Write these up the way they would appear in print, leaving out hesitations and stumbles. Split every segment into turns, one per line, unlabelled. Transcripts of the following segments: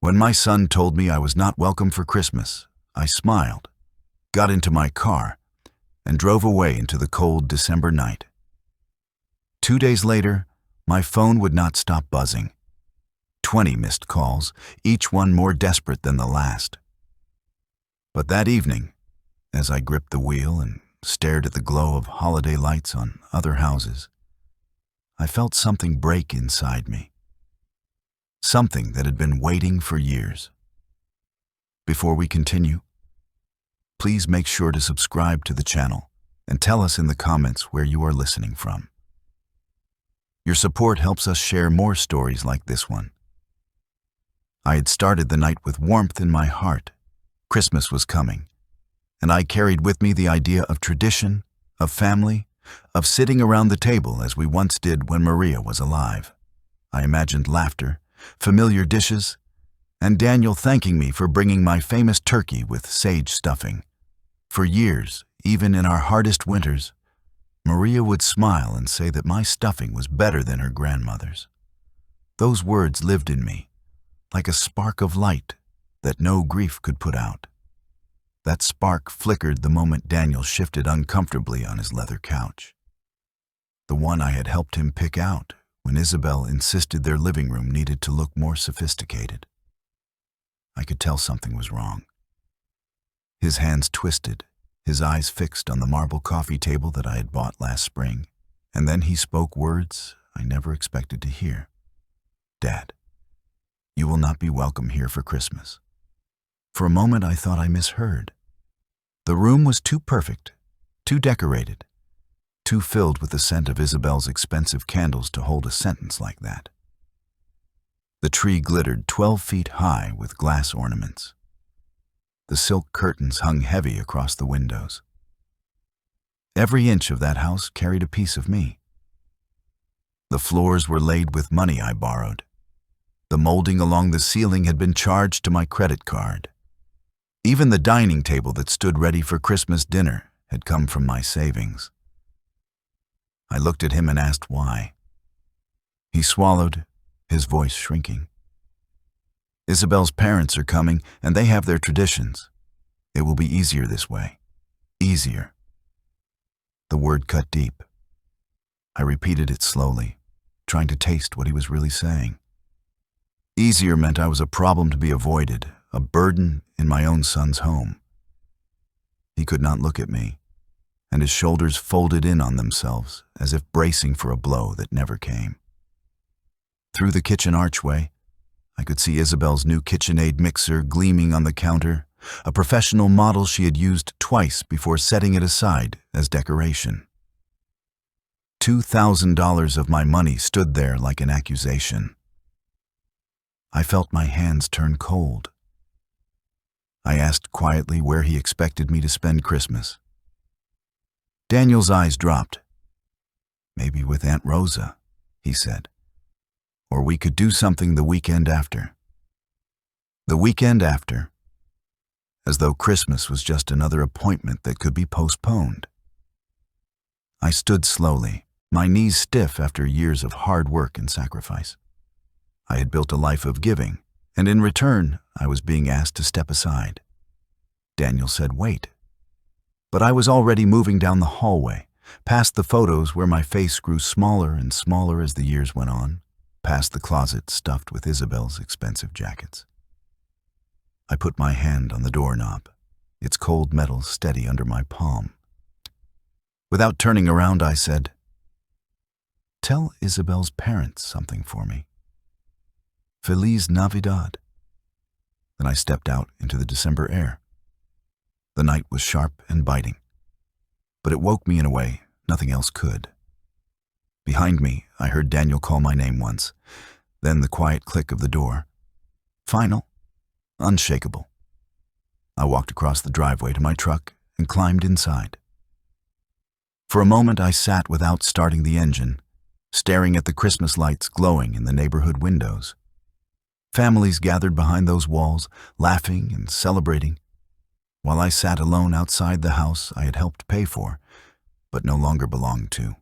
When my son told me I was not welcome for Christmas, I smiled, got into my car, and drove away into the cold December night. 2 days later, my phone would not stop buzzing. 20 missed calls, each one more desperate than the last. But that evening, as I gripped the wheel and stared at the glow of holiday lights on other houses, I felt something break inside me. Something that had been waiting for years. Before we continue, please make sure to subscribe to the channel and tell us in the comments where you are listening from. Your support helps us share more stories like this one. I had started the night with warmth in my heart. Christmas was coming, and I carried with me the idea of tradition, of family, of sitting around the table as we once did when Maria was alive. I imagined laughter, familiar dishes, and Daniel thanking me for bringing my famous turkey with sage stuffing. For years, even in our hardest winters, Maria would smile and say that my stuffing was better than her grandmother's. Those words lived in me, like a spark of light that no grief could put out. That spark flickered the moment Daniel shifted uncomfortably on his leather couch. The one I had helped him pick out when Isabel insisted their living room needed to look more sophisticated. I could tell something was wrong. His hands twisted, his eyes fixed on the marble coffee table that I had bought last spring, and then he spoke words I never expected to hear. "Dad, you will not be welcome here for Christmas." For a moment I thought I misheard. The room was too perfect, too decorated, too filled with the scent of Isabel's expensive candles to hold a sentence like that. The tree glittered 12 feet high with glass ornaments. The silk curtains hung heavy across the windows. Every inch of that house carried a piece of me. The floors were laid with money I borrowed. The molding along the ceiling had been charged to my credit card. Even the dining table that stood ready for Christmas dinner had come from my savings. I looked at him and asked why. He swallowed, his voice shrinking. "Isabel's parents are coming, and they have their traditions. It will be easier this way. Easier." The word cut deep. I repeated it slowly, trying to taste what he was really saying. Easier meant I was a problem to be avoided, a burden in my own son's home. He could not look at me, and his shoulders folded in on themselves as if bracing for a blow that never came. Through the kitchen archway, I could see Isabel's new KitchenAid mixer gleaming on the counter, a professional model she had used twice before setting it aside as decoration. $2,000 of my money stood there like an accusation. I felt my hands turn cold. I asked quietly where he expected me to spend Christmas. Daniel's eyes dropped. "Maybe with Aunt Rosa," he said. "Or we could do something the weekend after." The weekend after, as though Christmas was just another appointment that could be postponed. I stood slowly, my knees stiff after years of hard work and sacrifice. I had built a life of giving, and in return, I was being asked to step aside. Daniel said, "Wait." But I was already moving down the hallway, past the photos where my face grew smaller and smaller as the years went on, past the closet stuffed with Isabel's expensive jackets. I put my hand on the doorknob, its cold metal steady under my palm. Without turning around, I said, "Tell Isabel's parents something for me. Feliz Navidad." Then I stepped out into the December air. The night was sharp and biting, but it woke me in a way nothing else could. Behind me, I heard Daniel call my name once, then the quiet click of the door. Final, unshakable. I walked across the driveway to my truck and climbed inside. For a moment I sat without starting the engine, staring at the Christmas lights glowing in the neighborhood windows. Families gathered behind those walls, laughing and celebrating, while I sat alone outside the house I had helped pay for, but no longer belonged to.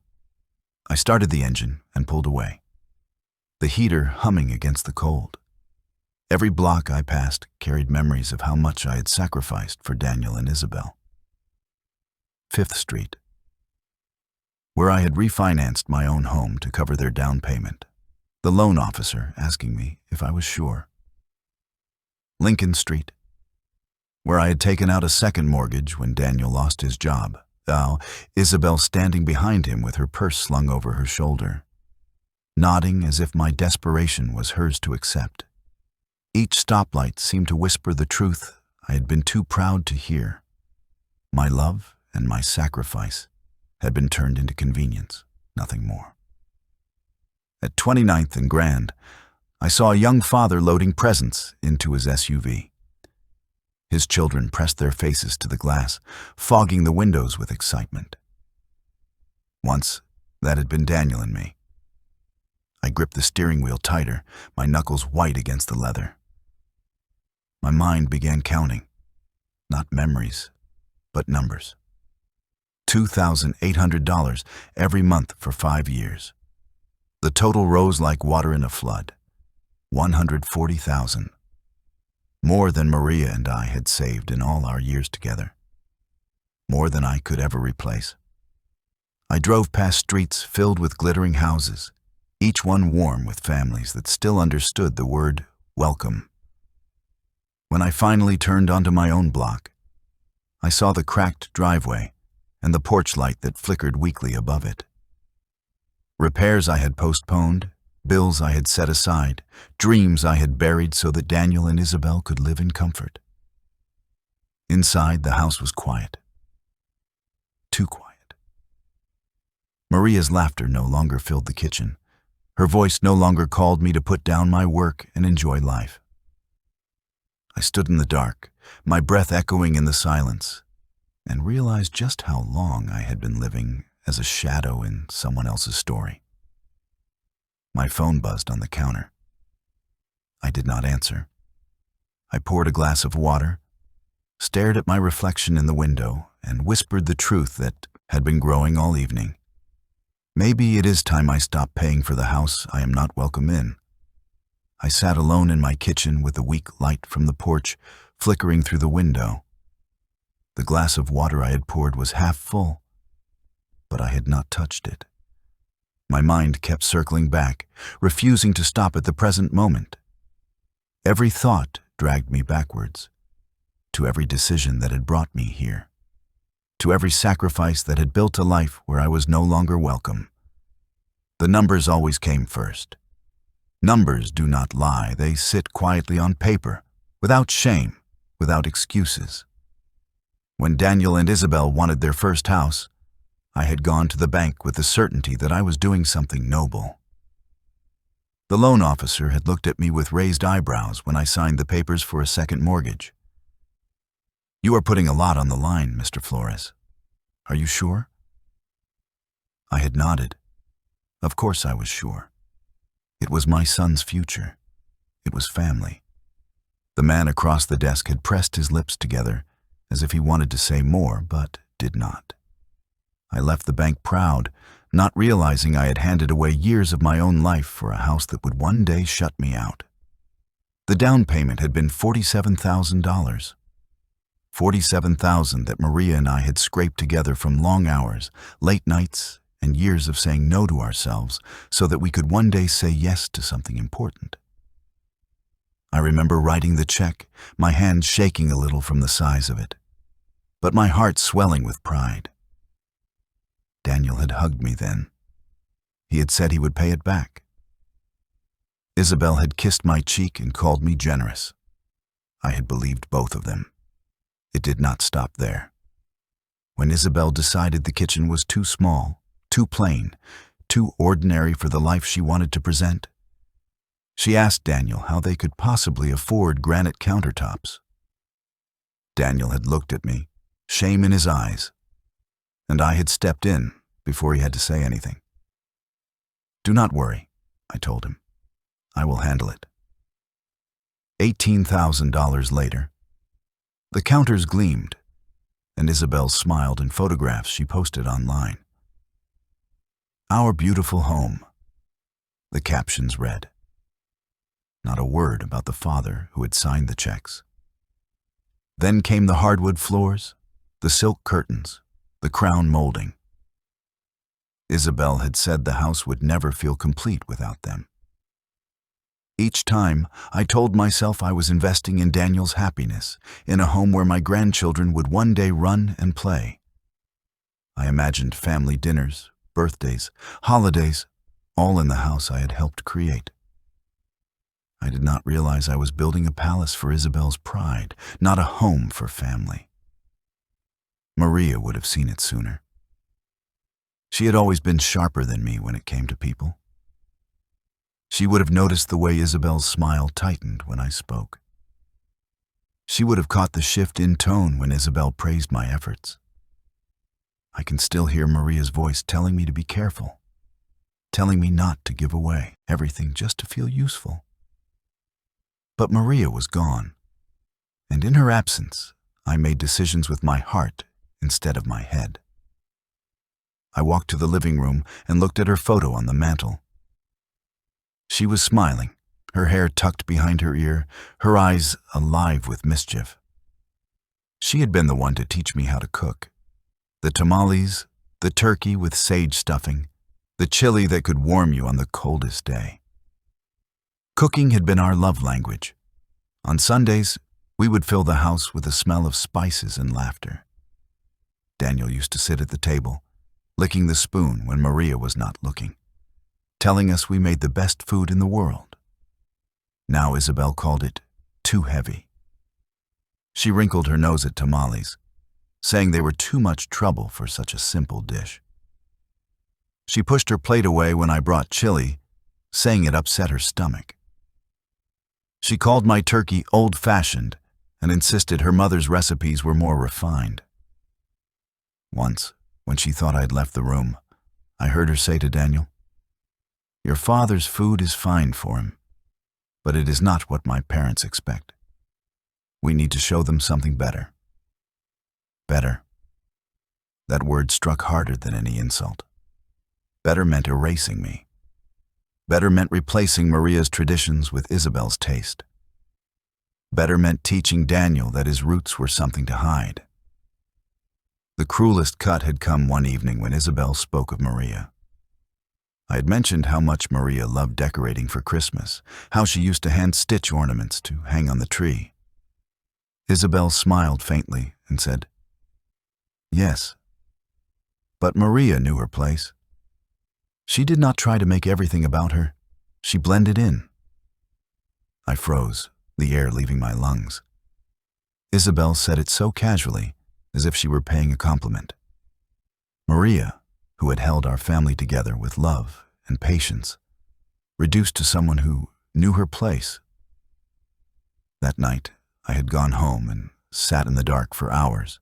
I started the engine and pulled away, the heater humming against the cold. Every block I passed carried memories of how much I had sacrificed for Daniel and Isabel. 5th Street, where I had refinanced my own home to cover their down payment, the loan officer asking me if I was sure. Lincoln Street, where I had taken out a second mortgage when Daniel lost his job, Isabel standing behind him with her purse slung over her shoulder, nodding as if my desperation was hers to accept. Each stoplight seemed to whisper the truth I had been too proud to hear. My love and my sacrifice had been turned into convenience, nothing more. At 29th and Grand, I saw a young father loading presents into his SUV. His children pressed their faces to the glass, fogging the windows with excitement. Once, that had been Daniel and me. I gripped the steering wheel tighter, my knuckles white against the leather. My mind began counting, not memories, but numbers. $2,800 every month for 5 years. The total rose like water in a flood. $140,000. More than Maria and I had saved in all our years together. More than I could ever replace. I drove past streets filled with glittering houses, each one warm with families that still understood the word welcome. When I finally turned onto my own block, I saw the cracked driveway and the porch light that flickered weakly above it. Repairs I had postponed, bills I had set aside, dreams I had buried so that Daniel and Isabel could live in comfort. Inside, the house was quiet. Too quiet. Maria's laughter no longer filled the kitchen. Her voice no longer called me to put down my work and enjoy life. I stood in the dark, my breath echoing in the silence, and realized just how long I had been living as a shadow in someone else's story. My phone buzzed on the counter. I did not answer. I poured a glass of water, stared at my reflection in the window, and whispered the truth that had been growing all evening. Maybe it is time I stopped paying for the house I am not welcome in. I sat alone in my kitchen with the weak light from the porch flickering through the window. The glass of water I had poured was half full, but I had not touched it. My mind kept circling back, refusing to stop at the present moment. Every thought dragged me backwards, to every decision that had brought me here, to every sacrifice that had built a life where I was no longer welcome. The numbers always came first. Numbers do not lie. They sit quietly on paper, without shame, without excuses. When Daniel and Isabel wanted their first house, I had gone to the bank with the certainty that I was doing something noble. The loan officer had looked at me with raised eyebrows when I signed the papers for a second mortgage. "You are putting a lot on the line, Mr. Flores. Are you sure?" I had nodded. Of course I was sure. It was my son's future. It was family. The man across the desk had pressed his lips together as if he wanted to say more, but did not. I left the bank proud, not realizing I had handed away years of my own life for a house that would one day shut me out. The down payment had been $47,000. $47,000 that Maria and I had scraped together from long hours, late nights, and years of saying no to ourselves so that we could one day say yes to something important. I remember writing the check, my hands shaking a little from the size of it, but my heart swelling with pride. Daniel had hugged me then. He had said he would pay it back. Isabel had kissed my cheek and called me generous. I had believed both of them. It did not stop there. When Isabel decided the kitchen was too small, too plain, too ordinary for the life she wanted to present, she asked Daniel how they could possibly afford granite countertops. Daniel had looked at me, shame in his eyes, and I had stepped in before he had to say anything. "Do not worry," I told him. "I will handle it." $18,000 later, the counters gleamed, and Isabel smiled in photographs she posted online. "Our beautiful home," the captions read. Not a word about the father who had signed the checks. Then came the hardwood floors, the silk curtains, the crown molding. Isabel had said the house would never feel complete without them. Each time, I told myself I was investing in Daniel's happiness, in a home where my grandchildren would one day run and play. I imagined family dinners, birthdays, holidays, all in the house I had helped create. I did not realize I was building a palace for Isabel's pride, not a home for family. Maria would have seen it sooner. She had always been sharper than me when it came to people. She would have noticed the way Isabel's smile tightened when I spoke. She would have caught the shift in tone when Isabel praised my efforts. I can still hear Maria's voice telling me to be careful, telling me not to give away everything just to feel useful. But Maria was gone, and in her absence, I made decisions with my heart instead of my head. I walked to the living room and looked at her photo on the mantel. She was smiling, her hair tucked behind her ear, her eyes alive with mischief. She had been the one to teach me how to cook. The tamales, the turkey with sage stuffing, the chili that could warm you on the coldest day. Cooking had been our love language. On Sundays, we would fill the house with the smell of spices and laughter. Daniel used to sit at the table, licking the spoon when Maria was not looking, telling us we made the best food in the world. Now Isabel called it too heavy. She wrinkled her nose at tamales, saying they were too much trouble for such a simple dish. She pushed her plate away when I brought chili, saying it upset her stomach. She called my turkey old-fashioned and insisted her mother's recipes were more refined. Once, when she thought I'd left the room, I heard her say to Daniel, "Your father's food is fine for him, but it is not what my parents expect. We need to show them something better." Better. That word struck harder than any insult. Better meant erasing me. Better meant replacing Maria's traditions with Isabel's taste. Better meant teaching Daniel that his roots were something to hide. The cruelest cut had come one evening when Isabel spoke of Maria. I had mentioned how much Maria loved decorating for Christmas, how she used to hand-stitch ornaments to hang on the tree. Isabel smiled faintly and said, "Yes." But Maria knew her place. She did not try to make everything about her. She blended in. I froze, the air leaving my lungs. Isabel said it so casually, as if she were paying a compliment. Maria, who had held our family together with love and patience, reduced to someone who knew her place. That night, I had gone home and sat in the dark for hours,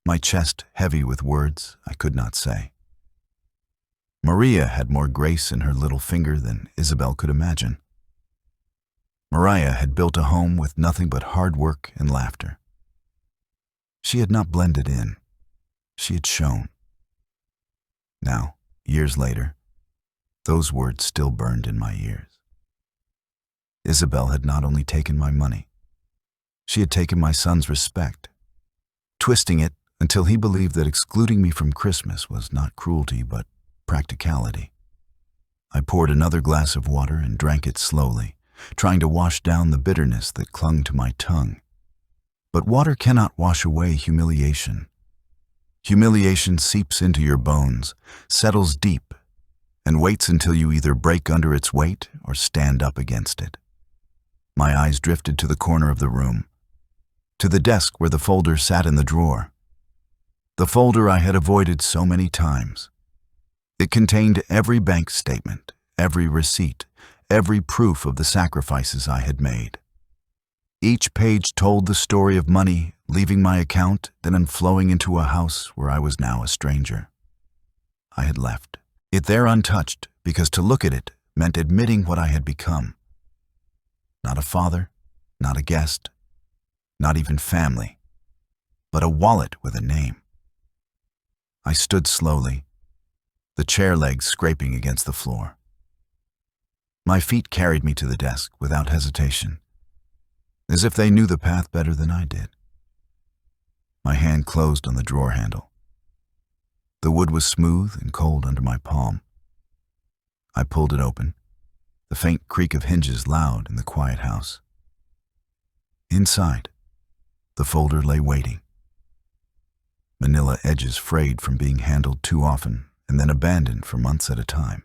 my chest heavy with words I could not say. Maria had more grace in her little finger than Isabel could imagine. Maria had built a home with nothing but hard work and laughter. She had not blended in. She had shown. Now, years later, those words still burned in my ears. Isabel had not only taken my money, she had taken my son's respect, twisting it until he believed that excluding me from Christmas was not cruelty but practicality. I poured another glass of water and drank it slowly, trying to wash down the bitterness that clung to my tongue. But water cannot wash away humiliation. Humiliation seeps into your bones, settles deep, and waits until you either break under its weight or stand up against it. My eyes drifted to the corner of the room, to the desk where the folder sat in the drawer. The folder I had avoided so many times. It contained every bank statement, every receipt, every proof of the sacrifices I had made. Each page told the story of money leaving my account and flowing into a house where I was now a stranger. I had left it there untouched because to look at it meant admitting what I had become. Not a father, not a guest, not even family, but a wallet with a name. I stood slowly, the chair legs scraping against the floor. My feet carried me to the desk without hesitation, as if they knew the path better than I did. My hand closed on the drawer handle. The wood was smooth and cold under my palm. I pulled it open, the faint creak of hinges loud in the quiet house. Inside, the folder lay waiting. Manila edges frayed from being handled too often and then abandoned for months at a time.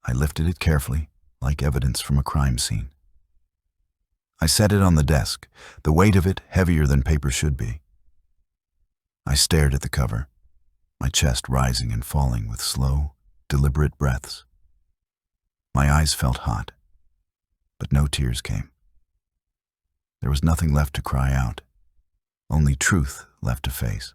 I lifted it carefully, like evidence from a crime scene. I set it on the desk, the weight of it heavier than paper should be. I stared at the cover, my chest rising and falling with slow, deliberate breaths. My eyes felt hot, but no tears came. There was nothing left to cry out, only truth left to face.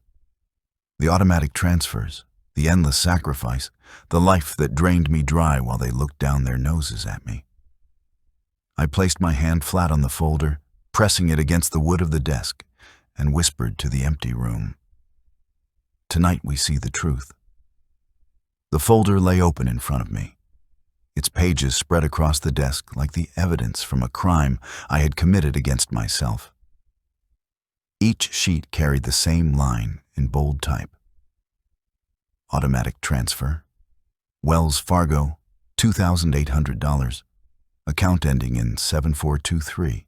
The automatic transfers, the endless sacrifice, the life that drained me dry while they looked down their noses at me. I placed my hand flat on the folder, pressing it against the wood of the desk, and whispered to the empty room. Tonight we see the truth. The folder lay open in front of me, its pages spread across the desk like the evidence from a crime I had committed against myself. Each sheet carried the same line in bold type. Automatic transfer, Wells Fargo, $2,800, account ending in 7423.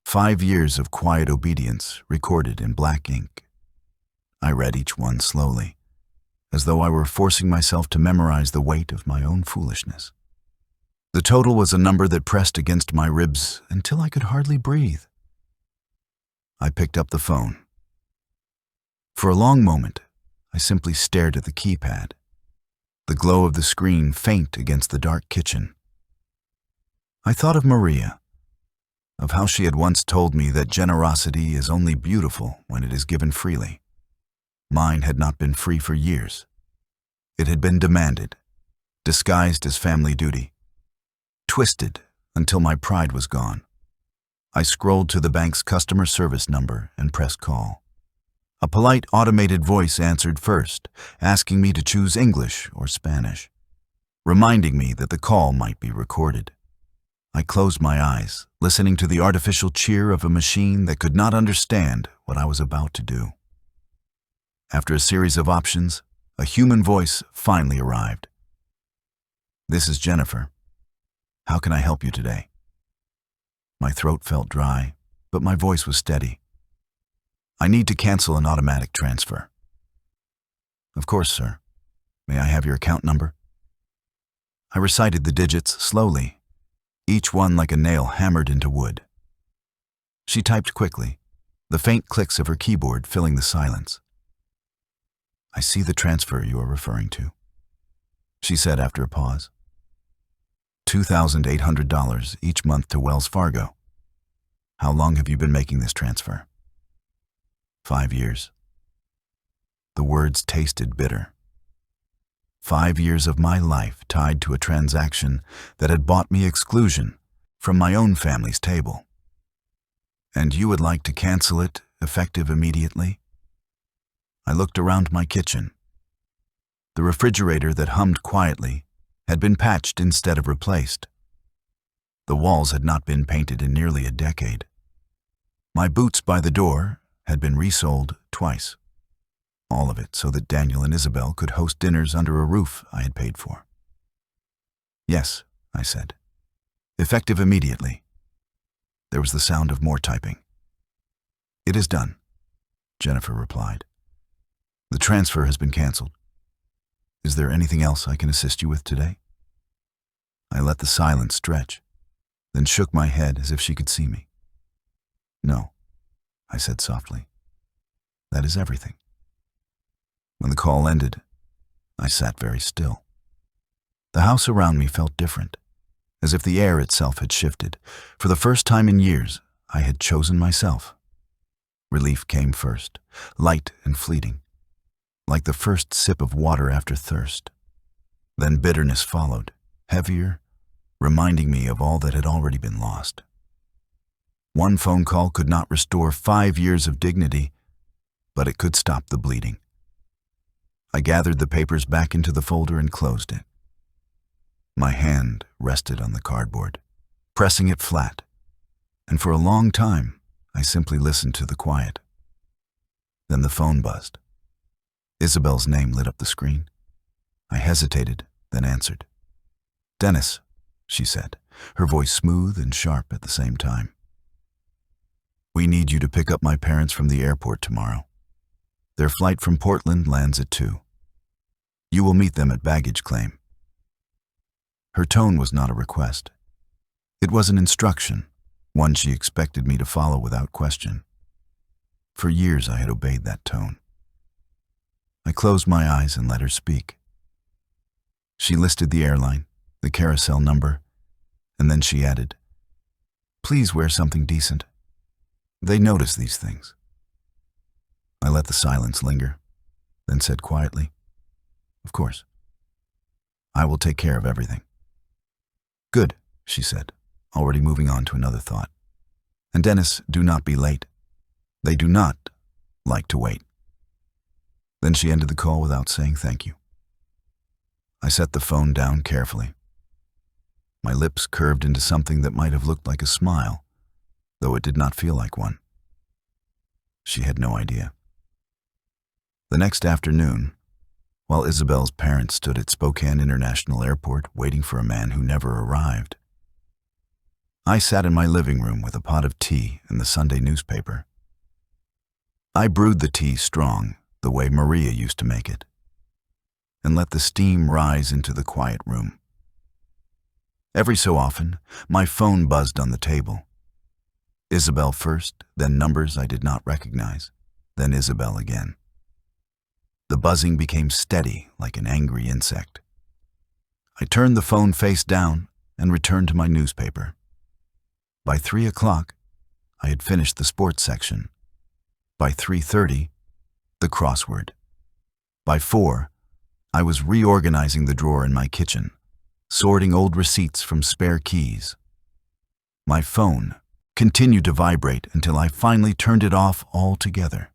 5 years of quiet obedience recorded in black ink. I read each one slowly, as though I were forcing myself to memorize the weight of my own foolishness. The total was a number that pressed against my ribs until I could hardly breathe. I picked up the phone. For a long moment, I simply stared at the keypad, the glow of the screen faint against the dark kitchen. I thought of Maria, of how she had once told me that generosity is only beautiful when it is given freely. Mine had not been free for years. It had been demanded, disguised as family duty, twisted until my pride was gone. I scrolled to the bank's customer service number and pressed call. A polite automated voice answered first, asking me to choose English or Spanish, reminding me that the call might be recorded. I closed my eyes, listening to the artificial cheer of a machine that could not understand what I was about to do. After a series of options, a human voice finally arrived. "This is Jennifer. How can I help you today?" My throat felt dry, but my voice was steady. "I need to cancel an automatic transfer." "Of course, sir. May I have your account number?" I recited the digits slowly, each one like a nail hammered into wood. She typed quickly, the faint clicks of her keyboard filling the silence. "I see the transfer you are referring to," she said after a pause. $2,800 each month to Wells Fargo. How long have you been making this transfer?" 5 years. The words tasted bitter. 5 years of my life tied to a transaction that had bought me exclusion from my own family's table. "And you would like to cancel it, effective immediately?" I looked around my kitchen. The refrigerator that hummed quietly had been patched instead of replaced. The walls had not been painted in nearly a decade. My boots by the door had been resold twice. All of it so that Daniel and Isabel could host dinners under a roof I had paid for. "Yes," I said. "Effective immediately." There was the sound of more typing. "It is done," Jennifer replied. "The transfer has been canceled. Is there anything else I can assist you with today?" I let the silence stretch, then shook my head as if she could see me. "No," I said softly. "That is everything." When the call ended, I sat very still. The house around me felt different, as if the air itself had shifted. For the first time in years, I had chosen myself. Relief came first, light and fleeting, like the first sip of water after thirst. Then bitterness followed, heavier, reminding me of all that had already been lost. One phone call could not restore 5 years of dignity, but it could stop the bleeding. I gathered the papers back into the folder and closed it. My hand rested on the cardboard, pressing it flat, and for a long time, I simply listened to the quiet. Then the phone buzzed. Isabel's name lit up the screen. I hesitated, then answered. "Dennis," she said, her voice smooth and sharp at the same time. "We need you to pick up my parents from the airport tomorrow. Their flight from Portland lands at 2. You will meet them at baggage claim." Her tone was not a request. It was an instruction, one she expected me to follow without question. For years I had obeyed that tone. I closed my eyes and let her speak. She listed the airline, the carousel number, and then she added, "Please wear something decent. They notice these things." I let the silence linger, then said quietly, "Of course. I will take care of everything." "Good," she said, already moving on to another thought. "And Dennis, do not be late. They do not like to wait." Then she ended the call without saying thank you. I set the phone down carefully. My lips curved into something that might have looked like a smile, though it did not feel like one. She had no idea. The next afternoon, while Isabel's parents stood at Spokane International Airport waiting for a man who never arrived, I sat in my living room with a pot of tea and the Sunday newspaper. I brewed the tea strong, the way Maria used to make it, and let the steam rise into the quiet room. Every so often, my phone buzzed on the table. Isabel first, then numbers I did not recognize, then Isabel again. The buzzing became steady like an angry insect. I turned the phone face down and returned to my newspaper. By 3 o'clock, I had finished the sports section. By 3:30, the crossword. By 4, I was reorganizing the drawer in my kitchen, sorting old receipts from spare keys. My phone continued to vibrate until I finally turned it off altogether.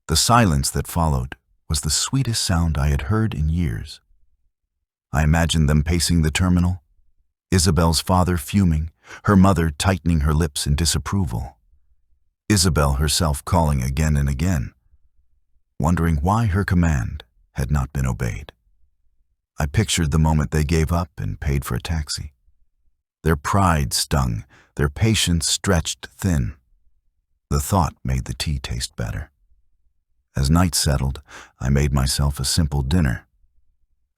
The silence that followed was the sweetest sound I had heard in years. I imagined them pacing the terminal, Isabel's father fuming, her mother tightening her lips in disapproval, Isabel herself calling again and again, wondering why her command had not been obeyed. I pictured the moment they gave up and paid for a taxi. Their pride stung, their patience stretched thin. The thought made the tea taste better. As night settled, I made myself a simple dinner.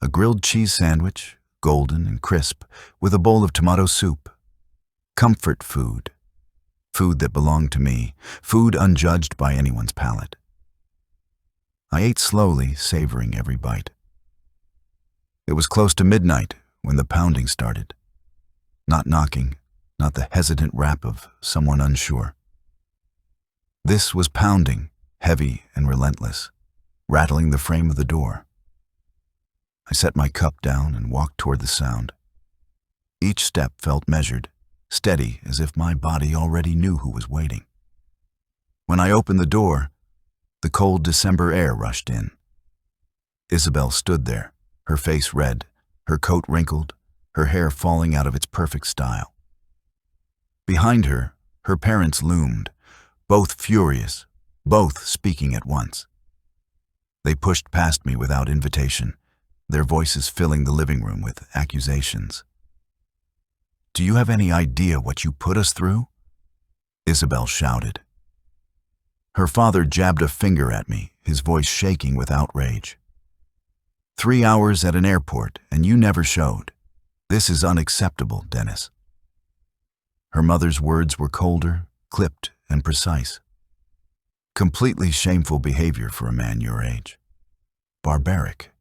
A grilled cheese sandwich, golden and crisp, with a bowl of tomato soup. Comfort food. Food that belonged to me, food unjudged by anyone's palate. I ate slowly, savoring every bite. It was close to midnight when the pounding started. Not knocking, not the hesitant rap of someone unsure. This was pounding, heavy and relentless, rattling the frame of the door. I set my cup down and walked toward the sound. Each step felt measured, steady as if my body already knew who was waiting. When I opened the door, the cold December air rushed in. Isabel stood there, her face red, her coat wrinkled, her hair falling out of its perfect style. Behind her, her parents loomed, both furious, both speaking at once. They pushed past me without invitation, their voices filling the living room with accusations. "Do you have any idea what you put us through?" Isabel shouted. Her father jabbed a finger at me, his voice shaking with outrage. 3 hours at an airport, and you never showed. This is unacceptable, Dennis. Her mother's words were colder, clipped, and precise. Completely shameful behavior for a man your age. Barbaric.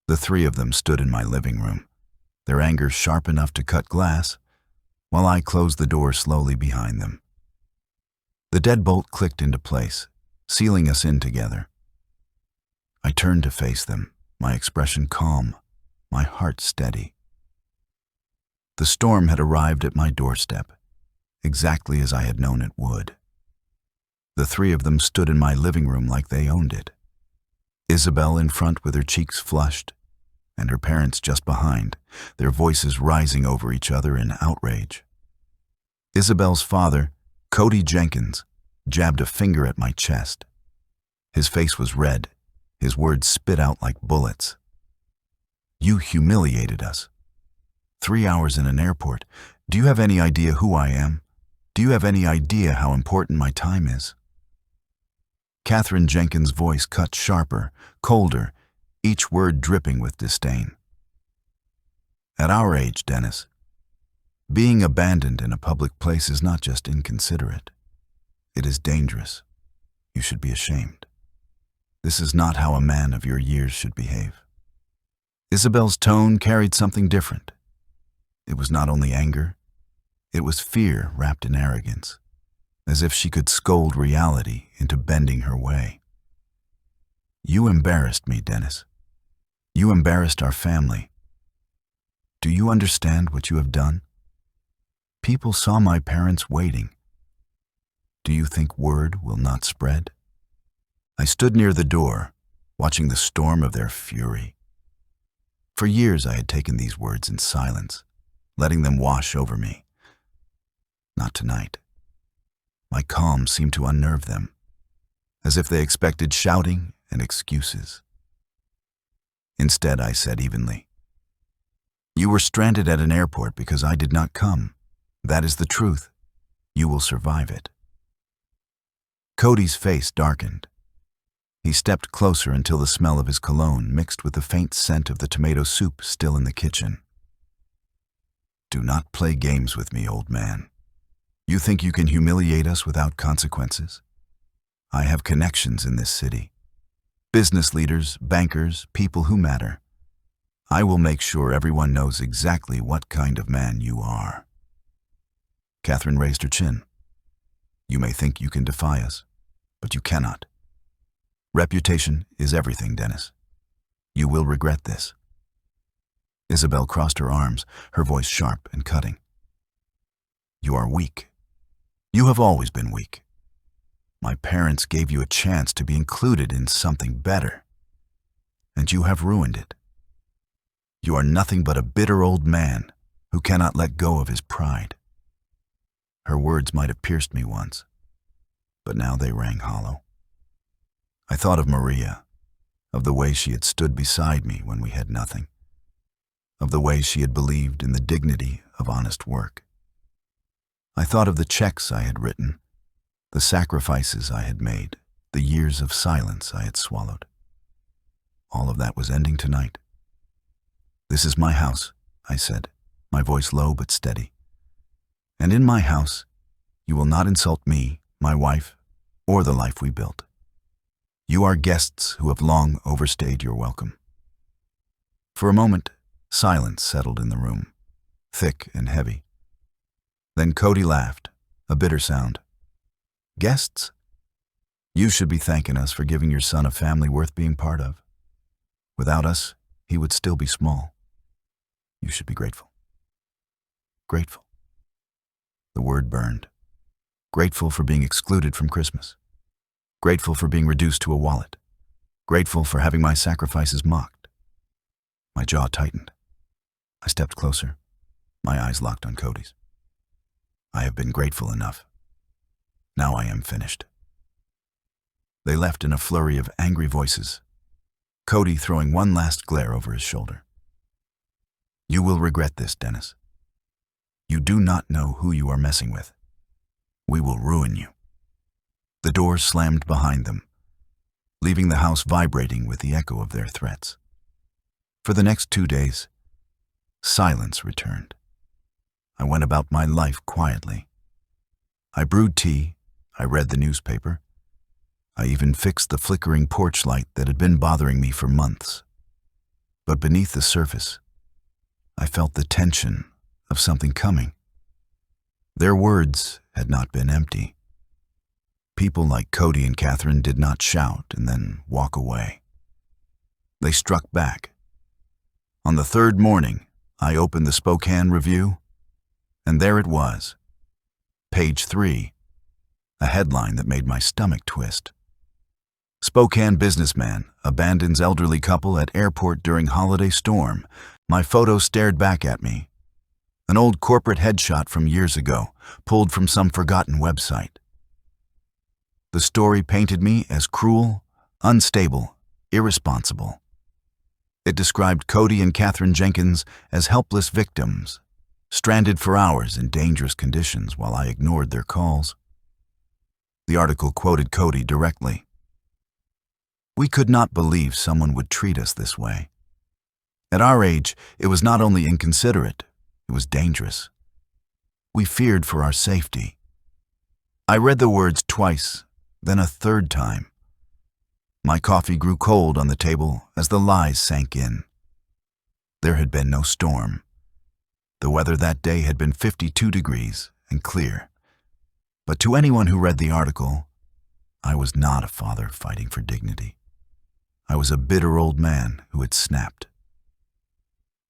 The three of them stood in my living room, their anger sharp enough to cut glass, while I closed the door slowly behind them. The deadbolt clicked into place, sealing us in together. I turned to face them, my expression calm, my heart steady. The storm had arrived at my doorstep, exactly as I had known it would. The three of them stood in my living room like they owned it. Isabel in front with her cheeks flushed, and her parents just behind, their voices rising over each other in outrage. Isabel's father, Cody Jenkins, jabbed a finger at my chest. His face was red, his words spit out like bullets. "You humiliated us. 3 hours in an airport. Do you have any idea who I am? Do you have any idea how important my time is?" Catherine Jenkins' voice cut sharper, colder, each word dripping with disdain. "At our age, Dennis, being abandoned in a public place is not just inconsiderate. It is dangerous. You should be ashamed. This is not how a man of your years should behave." Isabel's tone carried something different. It was not only anger, it was fear wrapped in arrogance, as if she could scold reality into bending her way. "You embarrassed me, Dennis. You embarrassed our family. Do you understand what you have done? People saw my parents waiting. Do you think word will not spread?" I stood near the door, watching the storm of their fury. For years I had taken these words in silence, letting them wash over me. Not tonight. My calm seemed to unnerve them, as if they expected shouting and excuses. Instead, I said evenly, "You were stranded at an airport because I did not come. That is the truth. You will survive it." Cody's face darkened. He stepped closer until the smell of his cologne mixed with the faint scent of the tomato soup still in the kitchen. "Do not play games with me, old man. You think you can humiliate us without consequences? I have connections in this city. Business leaders, bankers, people who matter. I will make sure everyone knows exactly what kind of man you are." Catherine raised her chin. "You may think you can defy us, but you cannot. Reputation is everything, Dennis. You will regret this." Isabel crossed her arms, her voice sharp and cutting. "You are weak. You have always been weak. My parents gave you a chance to be included in something better, and you have ruined it. You are nothing but a bitter old man who cannot let go of his pride." Her words might have pierced me once, but now they rang hollow. I thought of Maria, of the way she had stood beside me when we had nothing, of the way she had believed in the dignity of honest work. I thought of the checks I had written, the sacrifices I had made, the years of silence I had swallowed. All of that was ending tonight. "This is my house," I said, my voice low but steady. "And in my house, you will not insult me, my wife, or the life we built. You are guests who have long overstayed your welcome." For a moment, silence settled in the room, thick and heavy. Then Cody laughed, a bitter sound. "Guests? You should be thanking us for giving your son a family worth being part of. Without us, he would still be small. You should be grateful." Grateful. The word burned. Grateful for being excluded from Christmas. Grateful for being reduced to a wallet. Grateful for having my sacrifices mocked. My jaw tightened. I stepped closer, my eyes locked on Cody's. "I have been grateful enough. Now I am finished." They left in a flurry of angry voices, Cody throwing one last glare over his shoulder. "You will regret this, Dennis. You do not know who you are messing with. We will ruin you." The door slammed behind them, leaving the house vibrating with the echo of their threats. For the next 2 days, silence returned. I went about my life quietly. I brewed tea, I read the newspaper. I even fixed the flickering porch light that had been bothering me for months. But beneath the surface, I felt the tension of something coming. Their words had not been empty. People like Cody and Catherine did not shout and then walk away. They struck back. On the third morning, I opened the Spokane Review, and there it was. Page 3, a headline that made my stomach twist. Spokane businessman abandons elderly couple at airport during holiday storm. My photo stared back at me. An old corporate headshot from years ago, pulled from some forgotten website. The story painted me as cruel, unstable, irresponsible. It described Cody and Catherine Jenkins as helpless victims, stranded for hours in dangerous conditions while I ignored their calls. The article quoted Cody directly. "We could not believe someone would treat us this way. At our age, it was not only inconsiderate, it was dangerous. We feared for our safety." I read the words twice, then a third time. My coffee grew cold on the table as the lies sank in. There had been no storm. The weather that day had been 52 degrees and clear. But to anyone who read the article, I was not a father fighting for dignity. I was a bitter old man who had snapped.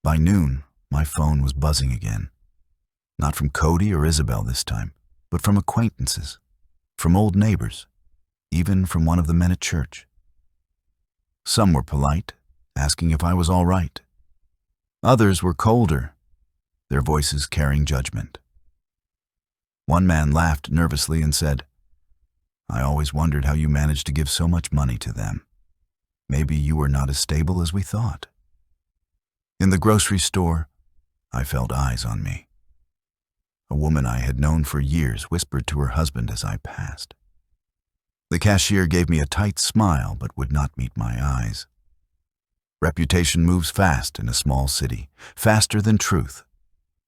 By noon, my phone was buzzing again. Not from Cody or Isabel this time, but from acquaintances, from old neighbors, even from one of the men at church. Some were polite, asking if I was all right. Others were colder, their voices carrying judgment. One man laughed nervously and said, "I always wondered how you managed to give so much money to them. Maybe you were not as stable as we thought." In the grocery store, I felt eyes on me. A woman I had known for years whispered to her husband as I passed. The cashier gave me a tight smile but would not meet my eyes. Reputation moves fast in a small city, faster than truth,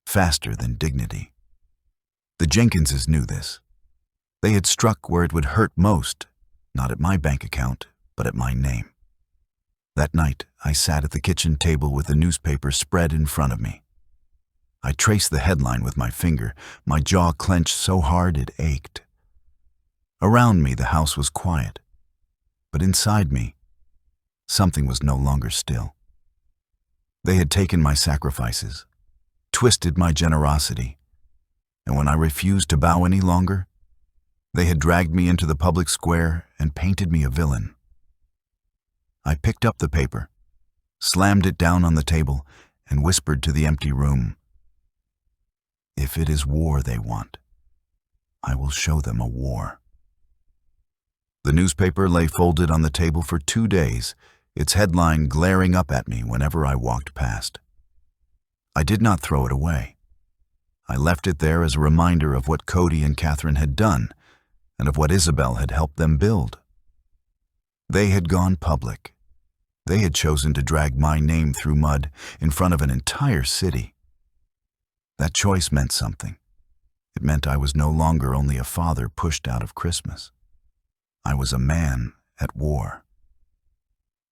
faster than dignity. The Jenkinses knew this. They had struck where it would hurt most, not at my bank account, but at my name. That night, I sat at the kitchen table with the newspaper spread in front of me. I traced the headline with my finger, my jaw clenched so hard it ached. Around me, the house was quiet, but inside me, something was no longer still. They had taken my sacrifices, twisted my generosity, and when I refused to bow any longer, they had dragged me into the public square and painted me a villain. I picked up the paper, slammed it down on the table, and whispered to the empty room, "If it is war they want, I will show them a war." The newspaper lay folded on the table for 2 days, its headline glaring up at me whenever I walked past. I did not throw it away. I left it there as a reminder of what Cody and Catherine had done and of what Isabel had helped them build. They had gone public. They had chosen to drag my name through mud in front of an entire city. That choice meant something. It meant I was no longer only a father pushed out of Christmas. I was a man at war.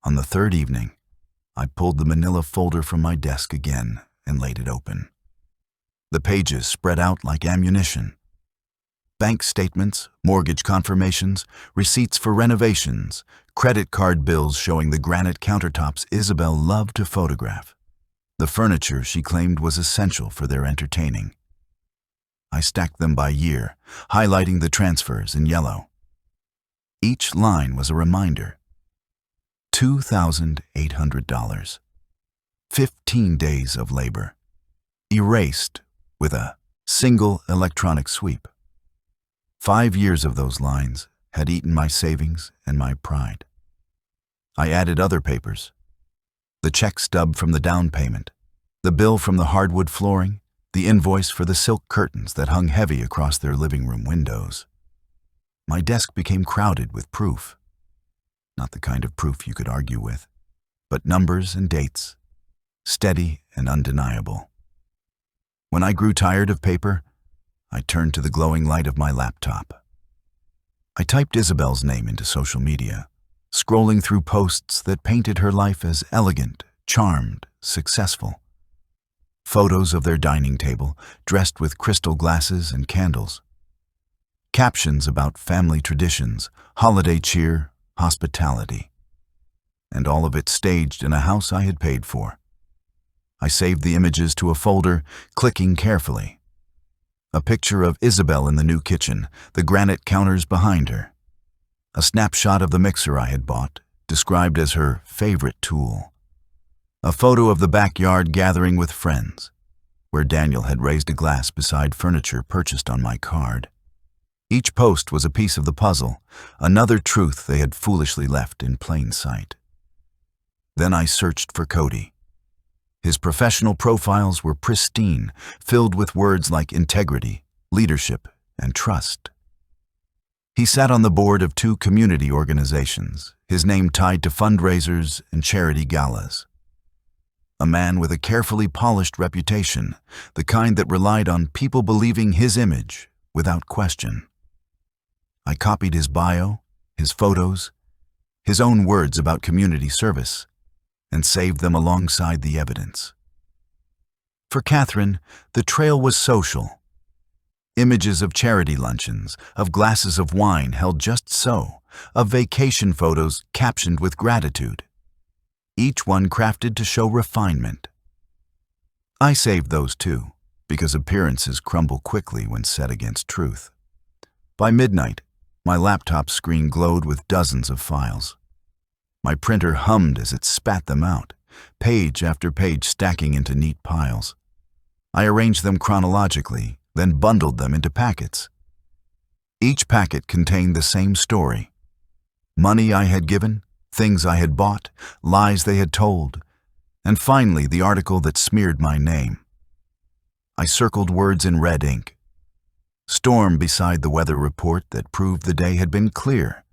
On the third evening, I pulled the manila folder from my desk again and laid it open. The pages spread out like ammunition. Bank statements, mortgage confirmations, receipts for renovations, credit card bills showing the granite countertops Isabel loved to photograph, the furniture she claimed was essential for their entertaining. I stacked them by year, highlighting the transfers in yellow. Each line was a reminder. $2,800. 15 days of labor. Erased with a single electronic sweep. 5 years of those lines had eaten my savings and my pride. I added other papers. The check stub from the down payment, the bill from the hardwood flooring, the invoice for the silk curtains that hung heavy across their living room windows. My desk became crowded with proof. Not the kind of proof you could argue with, but numbers and dates, steady and undeniable. When I grew tired of paper, I turned to the glowing light of my laptop. I typed Isabel's name into social media, scrolling through posts that painted her life as elegant, charmed, successful. Photos of their dining table, dressed with crystal glasses and candles. Captions about family traditions, holiday cheer, hospitality. And all of it staged in a house I had paid for. I saved the images to a folder, clicking carefully. A picture of Isabel in the new kitchen, the granite counters behind her. a snapshot of the mixer I had bought, described as her favorite tool, a photo of the backyard gathering with friends, where Daniel had raised a glass beside furniture purchased on my card. Each post was a piece of the puzzle, another truth they had foolishly left in plain sight. Then I searched for Cody. His professional profiles were pristine, filled with words like integrity, leadership, and trust. He sat on the board of 2 community organizations, his name tied to fundraisers and charity galas. A man with a carefully polished reputation, the kind that relied on people believing his image without question. I copied his bio, his photos, his own words about community service, and saved them alongside the evidence. For Catherine, the trail was social. Images of charity luncheons, of glasses of wine held just so, of vacation photos captioned with gratitude, each one crafted to show refinement. I saved those too, because appearances crumble quickly when set against truth. By midnight, my laptop screen glowed with dozens of files. My printer hummed as it spat them out, page after page stacking into neat piles. I arranged them chronologically, then bundled them into packets. Each packet contained the same story. Money I had given, things I had bought, lies they had told, and finally the article that smeared my name. I circled words in red ink. Storm beside the weather report that proved the day had been clear.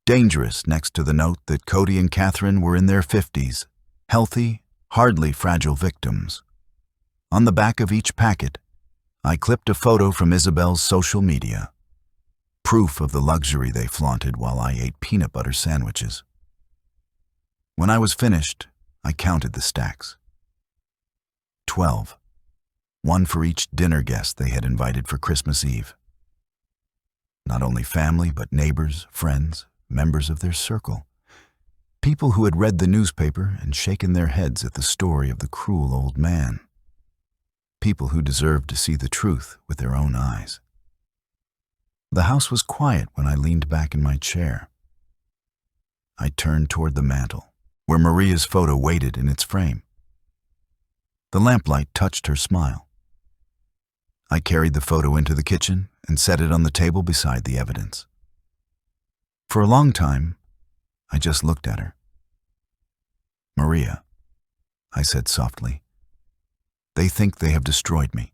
Dangerous next to the note that Cody and Catherine were in their 50s, healthy, hardly fragile victims. On the back of each packet, I clipped a photo from Isabel's social media, proof of the luxury they flaunted while I ate peanut butter sandwiches. When I was finished, I counted the stacks. 12. One for each dinner guest they had invited for Christmas Eve. Not only family, but neighbors, friends, members of their circle. People who had read the newspaper and shaken their heads at the story of the cruel old man. People who deserved to see the truth with their own eyes. The house was quiet when I leaned back in my chair. I turned toward the mantel, where Maria's photo waited in its frame. The lamplight touched her smile. I carried the photo into the kitchen and set it on the table beside the evidence. For a long time, I just looked at her. "Maria," I said softly, "they think they have destroyed me.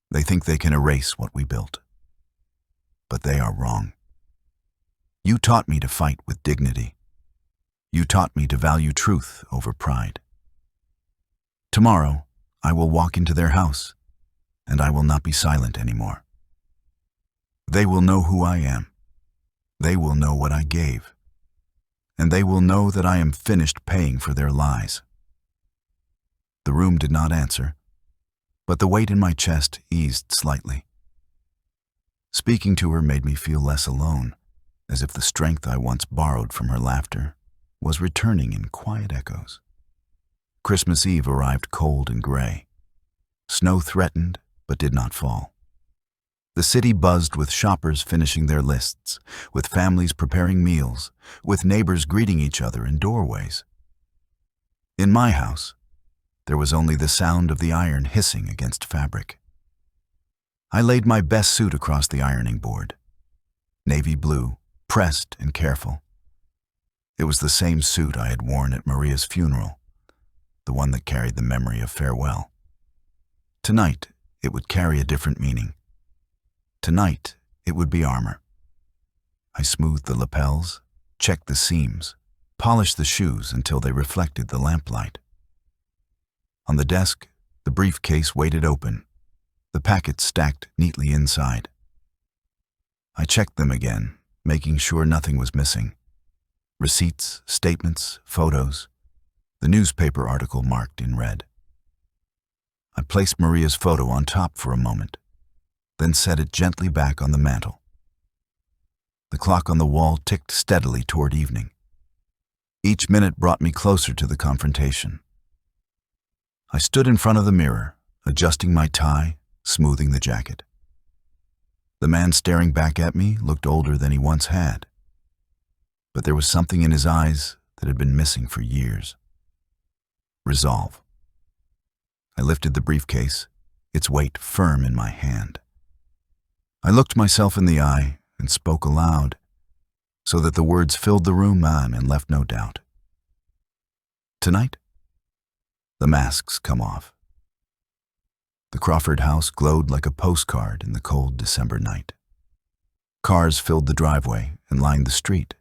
They think they can erase what we built. But they are wrong. You taught me to fight with dignity. You taught me to value truth over pride. Tomorrow, I will walk into their house, and I will not be silent anymore. They will know who I am. They will know what I gave. And they will know that I am finished paying for their lies." The room did not answer, but the weight in my chest eased slightly. Speaking to her made me feel less alone, as if the strength I once borrowed from her laughter was returning in quiet echoes. Christmas Eve arrived cold and gray. Snow threatened, but did not fall. The city buzzed with shoppers finishing their lists, with families preparing meals, with neighbors greeting each other in doorways. In my house, there was only the sound of the iron hissing against fabric. I laid my best suit across the ironing board. Navy blue, pressed and careful. It was the same suit I had worn at Maria's funeral, the one that carried the memory of farewell. Tonight, it would carry a different meaning. Tonight, it would be armor. I smoothed the lapels, checked the seams, polished the shoes until they reflected the lamplight. On the desk, the briefcase waited open, the packets stacked neatly inside. I checked them again, making sure nothing was missing. Receipts, statements, photos, the newspaper article marked in red. I placed Maria's photo on top for a moment, then set it gently back on the mantel. The clock on the wall ticked steadily toward evening. Each minute brought me closer to the confrontation. I stood in front of the mirror, adjusting my tie, smoothing the jacket. The man staring back at me looked older than he once had, but there was something in his eyes that had been missing for years. Resolve. I lifted the briefcase, its weight firm in my hand. I looked myself in the eye and spoke aloud, so that the words filled the room and left no doubt. Tonight, the masks come off. The Crawford house glowed like a postcard in the cold December night. Cars filled the driveway and lined the street.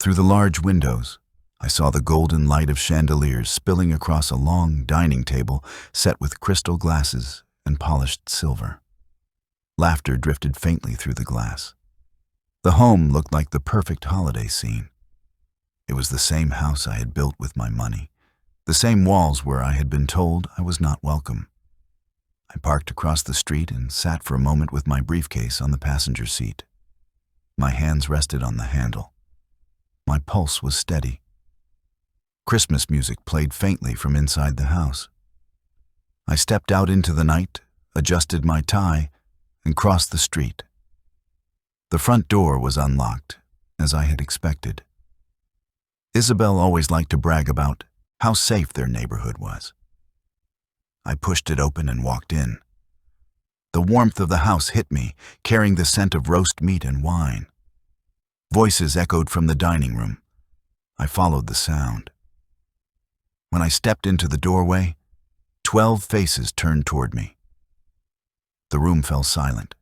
Through the large windows, I saw the golden light of chandeliers spilling across a long dining table set with crystal glasses and polished silver. Laughter drifted faintly through the glass. The home looked like the perfect holiday scene. It was the same house I had built with my money, the same walls where I had been told I was not welcome. I parked across the street and sat for a moment with my briefcase on the passenger seat. My hands rested on the handle. My pulse was steady. Christmas music played faintly from inside the house. I stepped out into the night, adjusted my tie, and crossed the street. The front door was unlocked, as I had expected. Isabel always liked to brag about how safe their neighborhood was. I pushed it open and walked in. The warmth of the house hit me, carrying the scent of roast meat and wine. Voices echoed from the dining room. I followed the sound. When I stepped into the doorway, 12 faces turned toward me. The room fell silent.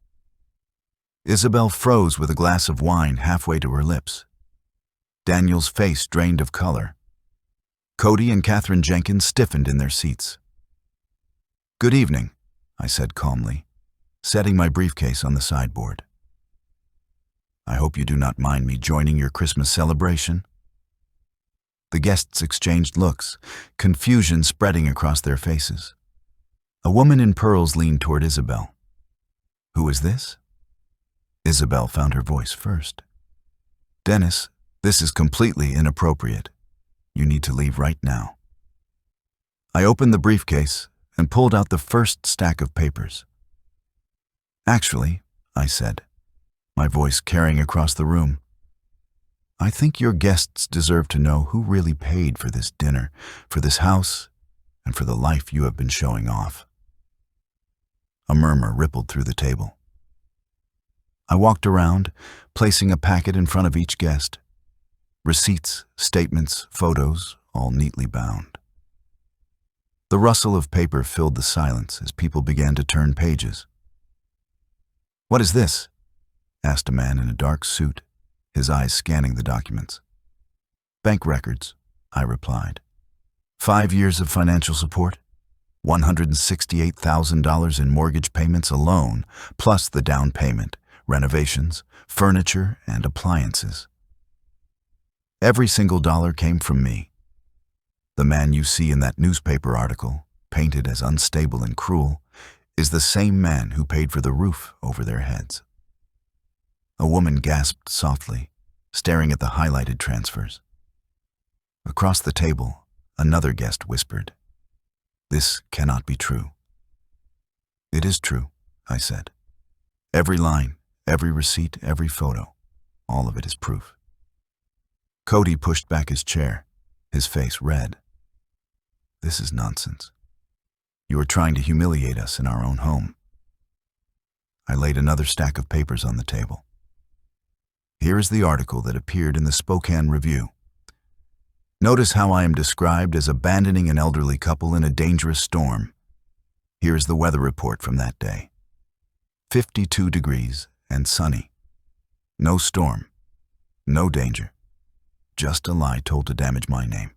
Isabel froze with a glass of wine halfway to her lips. Daniel's face drained of color. Cody and Catherine Jenkins stiffened in their seats. "Good evening," I said calmly, setting my briefcase on the sideboard. "I hope you do not mind me joining your Christmas celebration." The guests exchanged looks, confusion spreading across their faces. A woman in pearls leaned toward Isabel. "Who is this?" Isabel found her voice first. "Dennis, this is completely inappropriate. You need to leave right now." I opened the briefcase and pulled out the first stack of papers. "Actually," I said, my voice carrying across the room, "I think your guests deserve to know who really paid for this dinner, for this house, and for the life you have been showing off." A murmur rippled through the table. I walked around, placing a packet in front of each guest. Receipts, statements, photos, all neatly bound. The rustle of paper filled the silence as people began to turn pages. "What is this?" asked a man in a dark suit, his eyes scanning the documents. "Bank records," I replied. 5 years of financial support, $168,000 in mortgage payments alone, plus the down payment, renovations, furniture, and appliances. Every single dollar came from me. The man you see in that newspaper article, painted as unstable and cruel, is the same man who paid for the roof over their heads. A woman gasped softly, staring at the highlighted transfers. Across the table, another guest whispered, "This cannot be true." "It is true," I said. "Every line, every receipt, every photo, all of it is proof." Cody pushed back his chair, his face red. "This is nonsense. You are trying to humiliate us in our own home." I laid another stack of papers on the table. Here is the article that appeared in the Spokane Review. Notice how I am described as abandoning an elderly couple in a dangerous storm. Here is the weather report from that day. 52 degrees and sunny. No storm. No danger. Just a lie told to damage my name.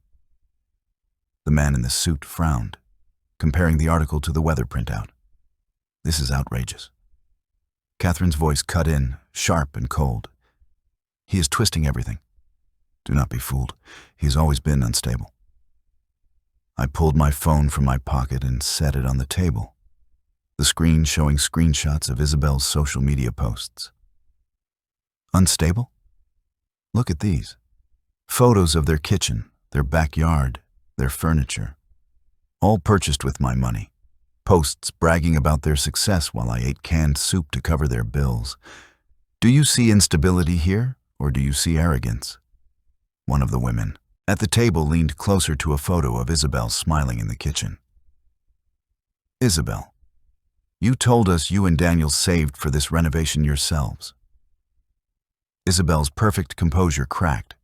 The man in the suit frowned, comparing the article to the weather printout. "This is outrageous." Catherine's voice cut in, sharp and cold. "He is twisting everything. Do not be fooled. He has always been unstable." I pulled my phone from my pocket and set it on the table, the screen showing screenshots of Isabel's social media posts. "Unstable? Look at these. Photos of their kitchen, their backyard, their furniture. All purchased with my money. Posts bragging about their success while I ate canned soup to cover their bills. Do you see instability here, or do you see arrogance? one of the women at the table leaned closer to a photo of Isabel smiling in the kitchen. Isabel, you told us you and Daniel saved for this renovation yourselves. Isabel's perfect composure cracked.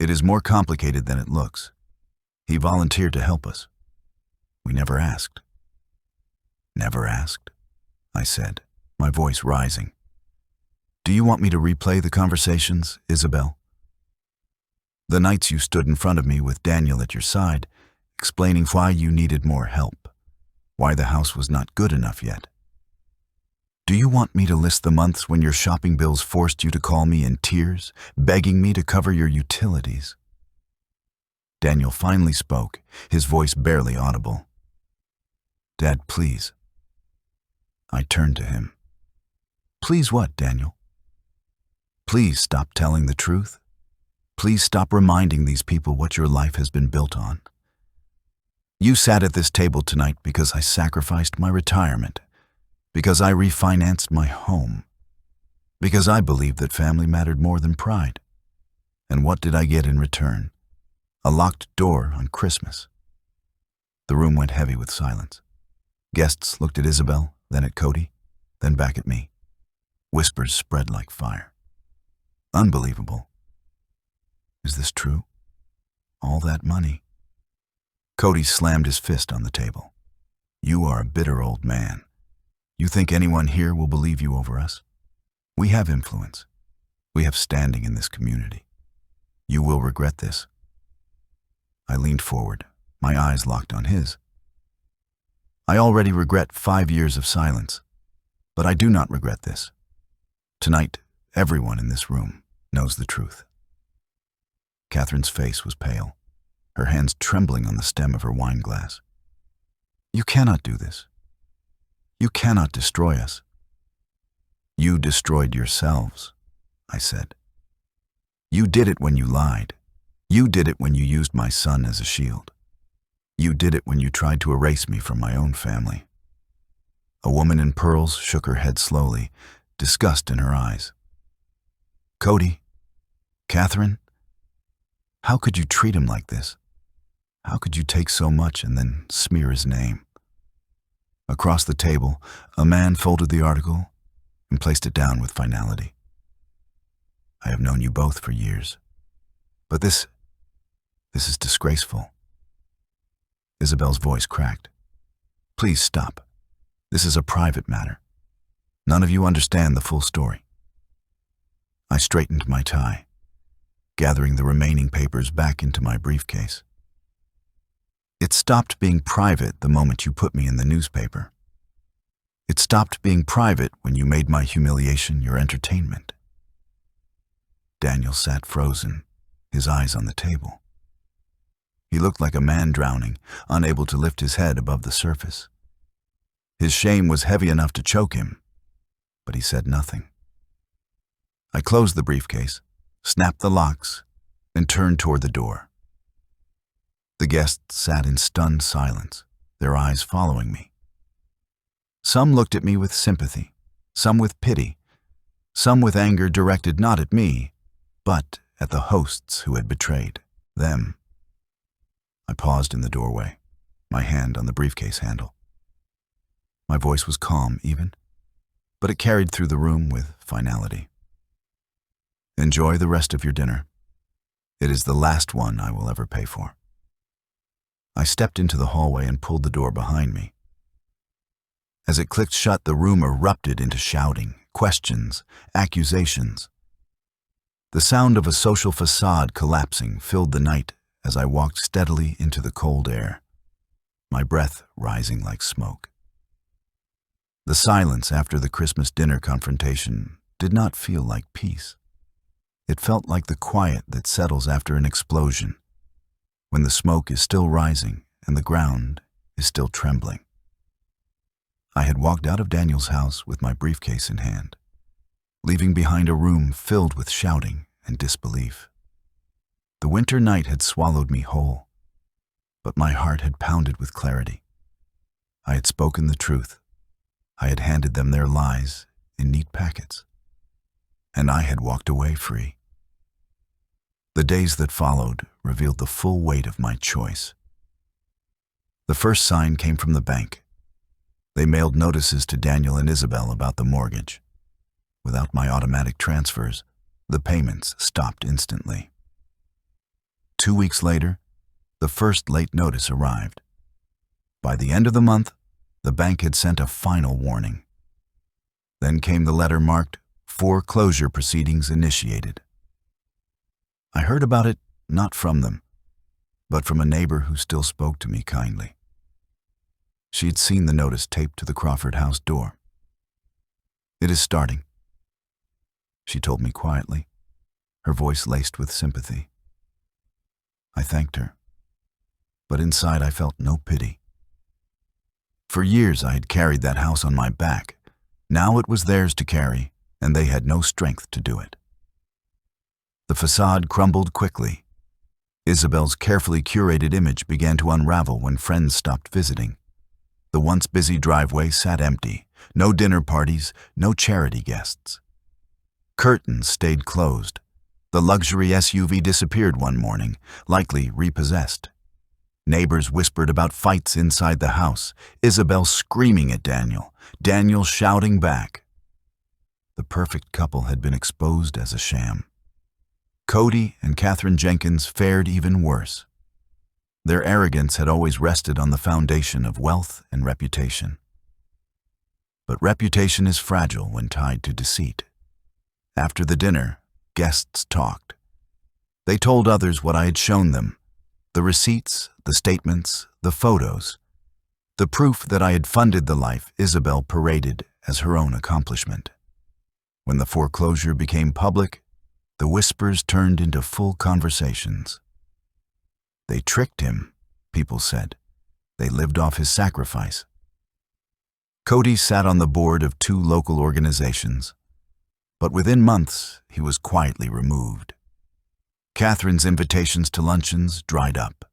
It is more complicated than it looks. He volunteered to help us. We never asked. Never asked, I said, my voice rising. Do you want me to replay the conversations, Isabel? The nights you stood in front of me with Daniel at your side, explaining why you needed more help, why the house was not good enough yet. Do you want me to list the months when your shopping bills forced you to call me in tears, begging me to cover your utilities? Daniel finally spoke, his voice barely audible. Dad, please. I turned to him. Please what, Daniel? Please stop telling the truth. Please stop reminding these people what your life has been built on. You sat at this table tonight because I sacrificed my retirement, because I refinanced my home, because I believed that family mattered more than pride. And what did I get in return? A locked door on Christmas. The room went heavy with silence. Guests looked at Isabel, then at Cody, then back at me. Whispers spread like fire. Unbelievable. Is this true? All that money? Cody slammed his fist on the table. You are a bitter old man. You think anyone here will believe you over us? We have influence. We have standing in this community. You will regret this. I leaned forward, my eyes locked on his. I already regret 5 years of silence, but I do not regret this. Tonight, everyone in this room knows the truth. Catherine's face was pale, her hands trembling on the stem of her wine glass. You cannot do this. You cannot destroy us. You destroyed yourselves, I said. You did it when you lied. You did it when you used my son as a shield. You did it when you tried to erase me from my own family. A woman in pearls shook her head slowly, disgust in her eyes. Cody, Catherine, how could you treat him like this? How could you take so much and then smear his name? Across the table, a man folded the article and placed it down with finality. I have known you both for years, but this is disgraceful. Isabel's voice cracked. Please stop. This is a private matter. None of you understand the full story. I straightened my tie, gathering the remaining papers back into my briefcase. It stopped being private the moment you put me in the newspaper. It stopped being private when you made my humiliation your entertainment. Daniel sat frozen, his eyes on the table. He looked like a man drowning, unable to lift his head above the surface. His shame was heavy enough to choke him, but he said nothing. I closed the briefcase, snapped the locks, and turned toward the door. The guests sat in stunned silence, their eyes following me. Some looked at me with sympathy, some with pity, some with anger directed not at me, but at the hosts who had betrayed them. I paused in the doorway, my hand on the briefcase handle. My voice was calm, even, but it carried through the room with finality. Enjoy the rest of your dinner. It is the last one I will ever pay for. I stepped into the hallway and pulled the door behind me. As it clicked shut, the room erupted into shouting, questions, accusations. The sound of a social facade collapsing filled the night as I walked steadily into the cold air, my breath rising like smoke. The silence after the Christmas dinner confrontation did not feel like peace. It felt like the quiet that settles after an explosion, when the smoke is still rising and the ground is still trembling. I had walked out of Daniel's house with my briefcase in hand, leaving behind a room filled with shouting and disbelief. The winter night had swallowed me whole, but my heart had pounded with clarity. I had spoken the truth. I had handed them their lies in neat packets, and I had walked away free. The days that followed revealed the full weight of my choice. The first sign came from the bank. They mailed notices to Daniel and Isabel about the mortgage. Without my automatic transfers, the payments stopped instantly. 2 weeks later, the first late notice arrived. By the end of the month, the bank had sent a final warning. Then came the letter marked "Foreclosure Proceedings Initiated." I heard about it not from them, but from a neighbor who still spoke to me kindly. She had seen the notice taped to the Crawford house door. "It is starting," she told me quietly, her voice laced with sympathy. I thanked her, but inside I felt no pity. For years I had carried that house on my back. Now it was theirs to carry, and they had no strength to do it. The facade crumbled quickly. Isabel's carefully curated image began to unravel when friends stopped visiting. The once busy driveway sat empty. No dinner parties, no charity guests. Curtains stayed closed. The luxury SUV disappeared one morning, likely repossessed. Neighbors whispered about fights inside the house, Isabel screaming at Daniel, Daniel shouting back. The perfect couple had been exposed as a sham. Cody and Catherine Jenkins fared even worse. Their arrogance had always rested on the foundation of wealth and reputation. But reputation is fragile when tied to deceit. After the dinner, guests talked. They told others what I had shown them, the receipts, the statements, the photos, the proof that I had funded the life Isabel paraded as her own accomplishment. When the foreclosure became public, the whispers turned into full conversations. They tricked him, people said. They lived off his sacrifice. Cody sat on the board of 2 local organizations, but within months he was quietly removed. Catherine's invitations to luncheons dried up.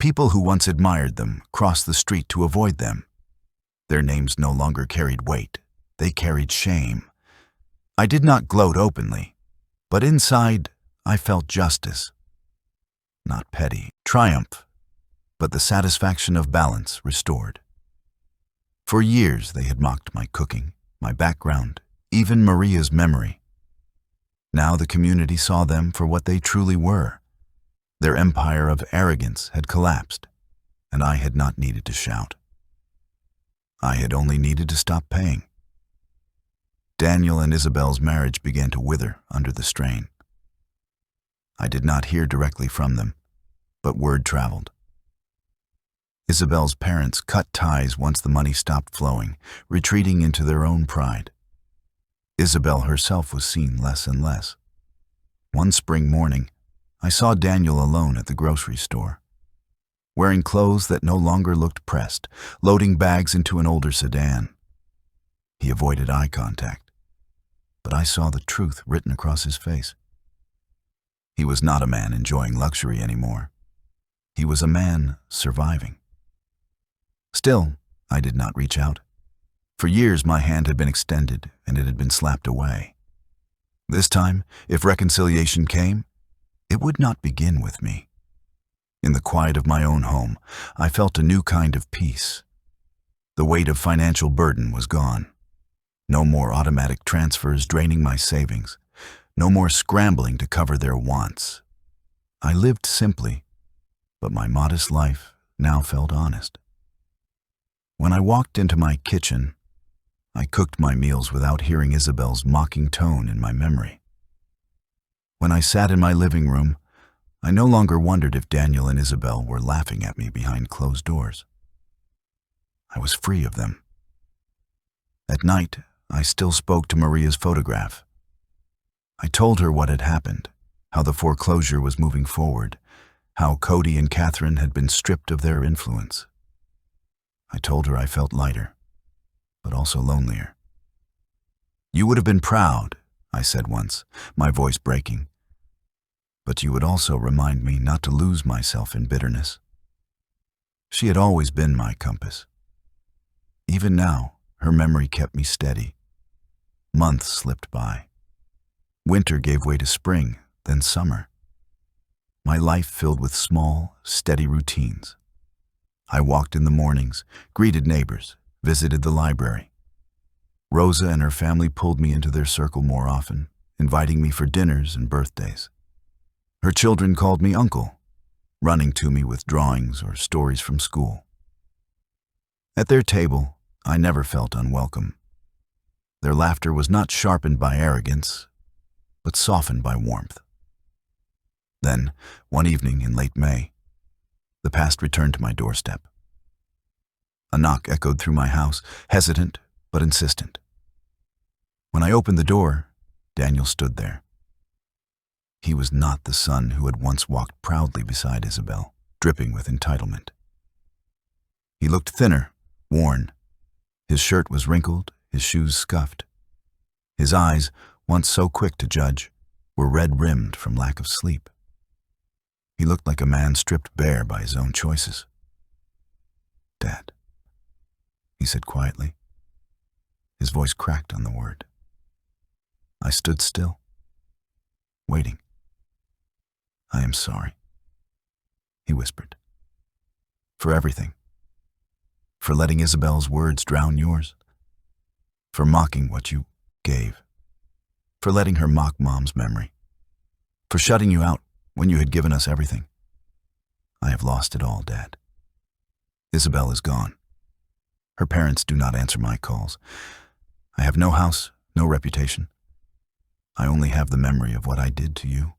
People who once admired them crossed the street to avoid them. Their names no longer carried weight. They carried shame. I did not gloat openly, but inside I felt justice. Not petty triumph, but the satisfaction of balance restored. For years they had mocked my cooking, my background, even Maria's memory. Now the community saw them for what they truly were. Their empire of arrogance had collapsed, and I had not needed to shout. I had only needed to stop paying. Daniel and Isabel's marriage began to wither under the strain. I did not hear directly from them, but word traveled. Isabel's parents cut ties once the money stopped flowing, retreating into their own pride. Isabel herself was seen less and less. One spring morning, I saw Daniel alone at the grocery store, wearing clothes that no longer looked pressed, loading bags into an older sedan. He avoided eye contact, but I saw the truth written across his face. He was not a man enjoying luxury anymore. He was a man surviving. Still, I did not reach out. For years my hand had been extended and it had been slapped away. This time, if reconciliation came, it would not begin with me. In the quiet of my own home, I felt a new kind of peace. The weight of financial burden was gone. No more automatic transfers draining my savings. No more scrambling to cover their wants. I lived simply, but my modest life now felt honest. When I walked into my kitchen, I cooked my meals without hearing Isabel's mocking tone in my memory. When I sat in my living room, I no longer wondered if Daniel and Isabel were laughing at me behind closed doors. I was free of them. At night, I still spoke to Maria's photograph. I told her what had happened, how the foreclosure was moving forward, how Cody and Catherine had been stripped of their influence. I told her I felt lighter, but also lonelier. "You would have been proud," I said once, my voice breaking. "But you would also remind me not to lose myself in bitterness." She had always been my compass. Even now, her memory kept me steady. Months slipped by. Winter gave way to spring, then summer. my life filled with small, steady routines. I walked in the mornings, greeted neighbors, visited the library. Rosa and her family pulled me into their circle more often, inviting me for dinners and birthdays. Her children called me uncle, running to me with drawings or stories from school. At their table, I never felt unwelcome. Their laughter was not sharpened by arrogance, but softened by warmth. Then, one evening in late May, the past returned to my doorstep. A knock echoed through my house, hesitant but insistent. When I opened the door, Daniel stood there. He was not the son who had once walked proudly beside Isabel, dripping with entitlement. He looked thinner, worn. His shirt was wrinkled, his shoes scuffed. His eyes, once so quick to judge, were red-rimmed from lack of sleep. He looked like a man stripped bare by his own choices. "Dad," he said quietly. His voice cracked on the word. I stood still, waiting. "I am sorry," he whispered. "For everything. For letting Isabel's words drown yours. For mocking what you gave. For letting her mock Mom's memory. For shutting you out when you had given us everything. I have lost it all, Dad. Isabel is gone. Her parents do not answer my calls. I have no house, no reputation. I only have the memory of what I did to you.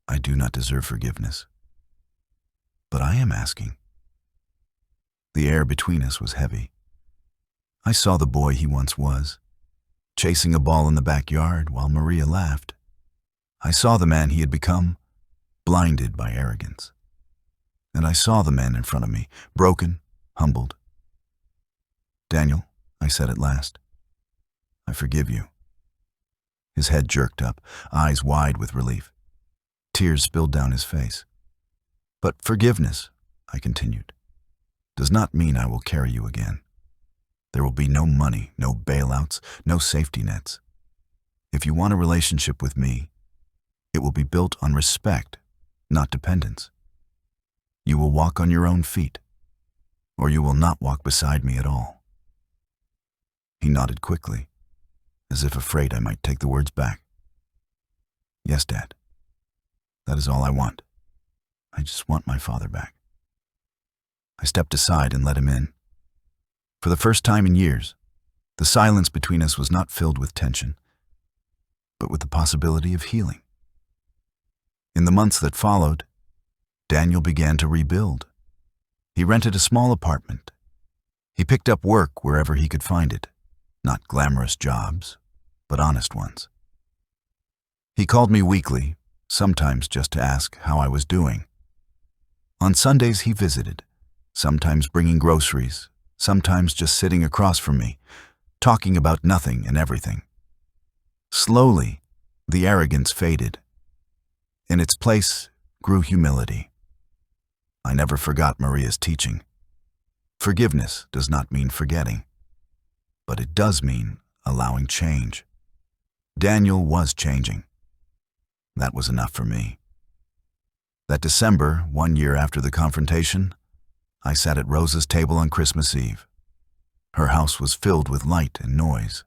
I do not deserve forgiveness. But I am asking." The air between us was heavy. I saw the boy he once was, chasing a ball in the backyard while Maria laughed. I saw the man he had become, blinded by arrogance. And I saw the man in front of me, broken, humbled. "Daniel," I said at last, "I forgive you." His head jerked up, eyes wide with relief. Tears spilled down his face. "But forgiveness," I continued, "does not mean I will carry you again. There will be no money, no bailouts, no safety nets. If you want a relationship with me, it will be built on respect, not dependence. You will walk on your own feet, or you will not walk beside me at all." He nodded quickly, as if afraid I might take the words back. "Yes, Dad. That is all I want. I just want my father back." I stepped aside and let him in. For the first time in years, the silence between us was not filled with tension, but with the possibility of healing. In the months that followed, Daniel began to rebuild. He rented a small apartment. He picked up work wherever he could find it, not glamorous jobs, but honest ones. He called me weekly, sometimes just to ask how I was doing. On Sundays he visited, sometimes bringing groceries, sometimes just sitting across from me, talking about nothing and everything. Slowly, the arrogance faded. In its place grew humility. I never forgot Maria's teaching. Forgiveness does not mean forgetting, but it does mean allowing change. Daniel was changing. That was enough for me. That December, 1 year after the confrontation, I sat at Rosa's table on Christmas Eve. Her house was filled with light and noise.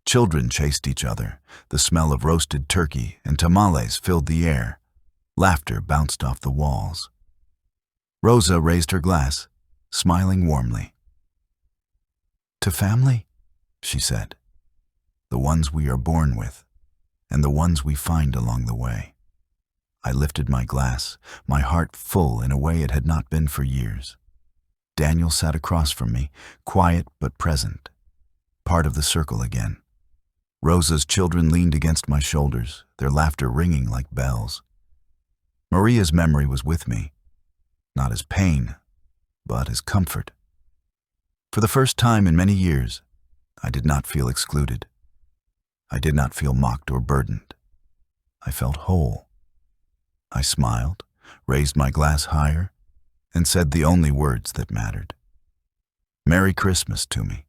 Children chased each other. The smell of roasted turkey and tamales filled the air. Laughter bounced off the walls. Rosa raised her glass, smiling warmly. "To family," she said. "The ones we are born with, and the ones we find along the way." I lifted my glass, my heart full in a way it had not been for years. Daniel sat across from me, quiet but present, part of the circle again. Rosa's children leaned against my shoulders, their laughter ringing like bells. Maria's memory was with me, not as pain, but as comfort. For the first time in many years, I did not feel excluded. I did not feel mocked or burdened. I felt whole. I smiled, raised my glass higher, and said the only words that mattered. "Merry Christmas" to me.